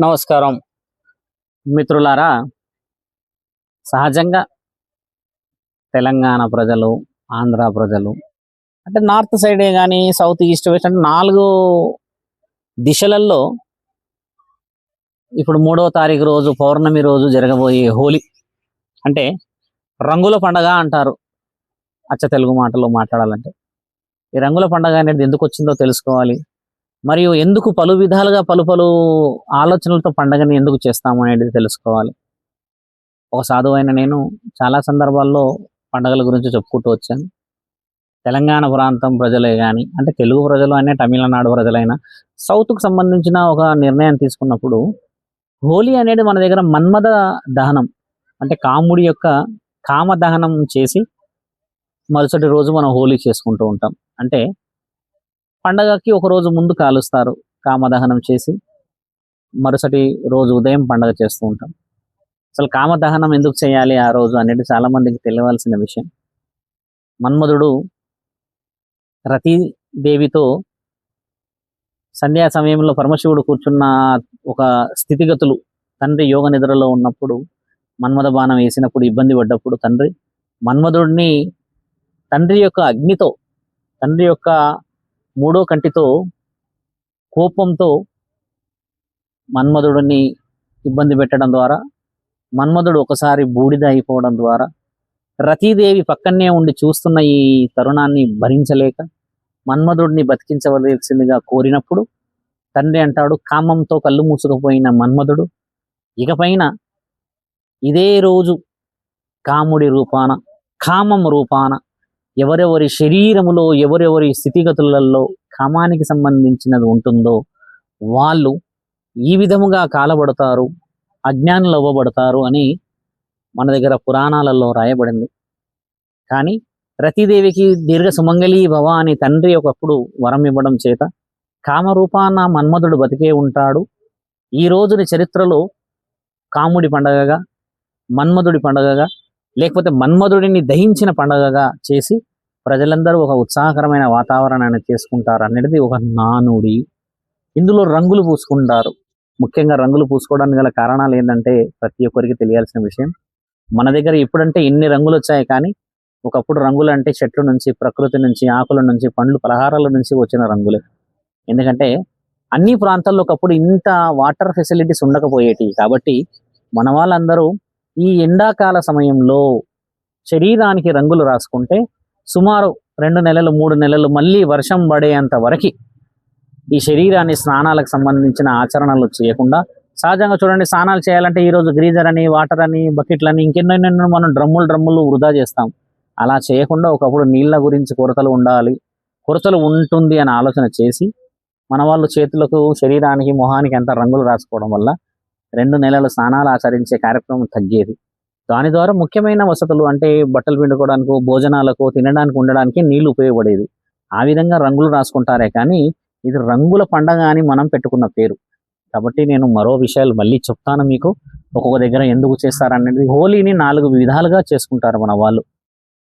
నమస్కారం మిత్రులారా. సహజంగా తెలంగాణ ప్రజలు, ఆంధ్ర ప్రజలు అంటే నార్త్ సైడే కానీ సౌత్ ఈస్ట్ వెస్ట్ అంటే 4 దిశలల్లో ఇప్పుడు 3వ తారీఖు రోజు పౌర్ణమి రోజు జరగబోయే హోలీ అంటే రంగుల పండగ అంటారు. అచ్చ తెలుగు మాటలో మాట్లాడాలంటే ఈ రంగుల పండగ అనేది ఎందుకు వచ్చిందో తెలుసుకోవాలి. మరియు ఎందుకు పలు విధాలుగా పలు ఆలోచనలతో పండగని ఎందుకు చేస్తాము అనేది తెలుసుకోవాలి. ఒక సాధువైన నేను చాలా సందర్భాల్లో పండగల గురించి చెప్పుకుంటూ వచ్చాను. తెలంగాణ ప్రాంతం ప్రజలే కానీ అంటే తెలుగు ప్రజలు అయినా తమిళనాడు ప్రజలైనా సౌత్కు సంబంధించిన ఒక నిర్ణయం తీసుకున్నప్పుడు హోలీ అనేది మన దగ్గర మన్మథ దహనం అంటే కాముడి యొక్క కామ దహనం చేసి మరుసటి రోజు మనం హోలీ చేసుకుంటూ ఉంటాం. అంటే పండగకి ఒక రోజు ముందు కాలుస్తారు, కామదహనం చేసి మరుసటి రోజు ఉదయం పండగ చేస్తూ ఉంటాం. అసలు కామదహనం ఎందుకు చేయాలి ఆ రోజు అనేది చాలా మందికి తెలియవలసిన విషయం. మన్మధుడు రతీదేవితో సంధ్యా సమయంలో పరమశివుడు కూర్చున్న ఒక స్థితిగతులు తండ్రి యోగ నిద్రలో ఉన్నప్పుడు మన్మథ బాణం వేసినప్పుడు ఇబ్బంది పడ్డప్పుడు మన్మధుడిని తండ్రి యొక్క అగ్నితో తండ్రి యొక్క 3వ కంటితో కోపంతో మన్మధుడిని ఇబ్బంది పెట్టడం ద్వారా మన్మధుడు ఒకసారి బూడిద అయిపోవడం ద్వారా రతీదేవి పక్కనే ఉండి చూస్తున్న ఈ తరుణాన్ని భరించలేక మన్మధుడిని బతికించవలసిందిగా కోరినప్పుడు తండ్రి అంటాడు, కామంతో కళ్ళు మూసుకుపోయిన మన్మధుడు ఇకపైన ఇదే రోజు కాముడి రూపాన కామం రూపాన ఎవరెవరి శరీరములో ఎవరెవరి స్థితిగతులలో కామానికి సంబంధించినది ఉంటుందో వాళ్ళు ఈ విధముగా కాలబడతారు, అజ్ఞానులు అవ్వబడతారు అని మన దగ్గర పురాణాలలో రాయబడింది. కానీ రతీదేవికి దీర్ఘ సుమంగళీ భవ అని తండ్రి ఒకప్పుడు వరం ఇవ్వడం చేత కామరూపాన మన్మధుడు బతికే ఉంటాడు. ఈ రోజుని చరిత్రలో కాముడి పండగగా, మన్మధుడి పండగగా, లేకపోతే మన్మధుడిని దహించిన పండగగా చేసి ప్రజలందరూ ఒక ఉత్సాహకరమైన వాతావరణాన్ని చేసుకుంటారు అనేది ఒక నానుడి. ఇందులో రంగులు పూసుకుంటారు. ముఖ్యంగా రంగులు పూసుకోవడానికి గల కారణాలు ఏంటంటే ప్రతి ఒక్కరికి తెలియాల్సిన విషయం. మన దగ్గర ఇప్పుడంటే ఇన్ని రంగులు వచ్చాయి, కానీ ఒకప్పుడు రంగులు అంటే చెట్ల నుంచి, ప్రకృతి నుంచి, ఆకుల నుంచి, పండ్లు పలహారాల నుంచి వచ్చిన రంగులే. ఎందుకంటే అన్ని ప్రాంతాల్లో ఒకప్పుడు ఇంత వాటర్ ఫెసిలిటీస్ ఉండకపోయేటి. కాబట్టి మన వాళ్ళందరూ ఈ ఎండాకాల సమయంలో శరీరానికి రంగులు రాసుకుంటే సుమారు 2 నెలలు 3 నెలలు మళ్ళీ వర్షం పడేంత వరకు ఈ శరీరాన్ని స్నానాలకు సంబంధించిన ఆచరణలు చేయకుండా, సహజంగా చూడండి, స్నానాలు చేయాలంటే ఈరోజు గ్రీజర్ అని, వాటర్ అని, బకెట్లని, ఇంకెన్నెన్నెన్నో మనం డ్రమ్ములు వృధా చేస్తాం. అలా చేయకుండా ఒకప్పుడు నీళ్ళ గురించి కొరతలు ఉండాలి, కొరతలు ఉంటుంది అని ఆలోచన చేసి మన వాళ్ళు చేతులకు, శరీరానికి, మొహానికి ఎంత రంగులు రాసుకోవడం వల్ల 2 నెలలు స్నానాలు ఆచరించే కార్యక్రమం తగ్గేది. దాని ద్వారా ముఖ్యమైన వసతులు అంటే బట్టలు పిండుకోవడానికి, భోజనాలకు, తినడానికి, ఉండడానికి నీళ్లు ఉపయోగపడేది. ఆ విధంగా రంగులు రాసుకుంటారే కానీ ఇది రంగుల పండగ అని మనం పెట్టుకున్న పేరు. కాబట్టి నేను మరో విషయాలు మళ్ళీ చెప్తాను మీకు. ఒక్కొక్క దగ్గర ఎందుకు చేస్తారనేది. హోలీని 4 విధాలుగా చేసుకుంటారు మన వాళ్ళు.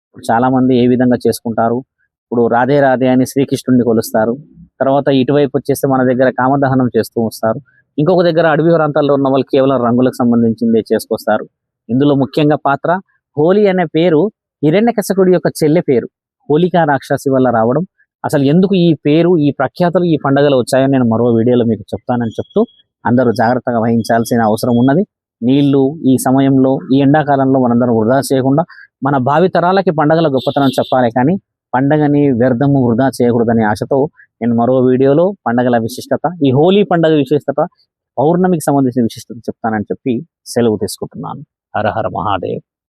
ఇప్పుడు చాలా మంది ఏ విధంగా చేసుకుంటారు, ఇప్పుడు రాధే రాధే అని శ్రీకృష్ణుడిని కొలుస్తారు. తర్వాత ఇటువైపు వచ్చేస్తే మన దగ్గర కామదహనం చేస్తూ వస్తారు. ఇంకొక దగ్గర అడవి ప్రాంతాల్లో ఉన్న వాళ్ళు కేవలం రంగులకు సంబంధించిందే చేసుకొస్తారు. ఇందులో ముఖ్యంగా పాత్ర హోలీ అనే పేరు హిరణ్యకశిపుడి యొక్క చెల్లె పేరు హోలికా రాక్షసి వల్ల రావడం. అసలు ఎందుకు ఈ పేరు, ఈ ప్రఖ్యాతలు ఈ పండుగలు వచ్చాయో నేను మరో వీడియోలో మీకు చెప్తానని చెప్తూ అందరూ జాగ్రత్తగా వహించాల్సిన అవసరం ఉన్నది. నీళ్లు ఈ సమయంలో, ఈ ఎండాకాలంలో మనందరం వృధా చేయకుండా మన భావితరాలకి పండుగల గొప్పతనం చెప్పాలి, కానీ పండగని వ్యర్థము వృధా చేయకూడదనే ఆశతో నేను మరో వీడియోలో పండగల విశిష్టత, ఈ హోలీ పండుగ విశిష్టత, పౌర్ణమికి సంబంధించిన విశిష్టత చెప్తానని చెప్పి సెలవు తీసుకుంటున్నాను. హర హర మహాదేవ్.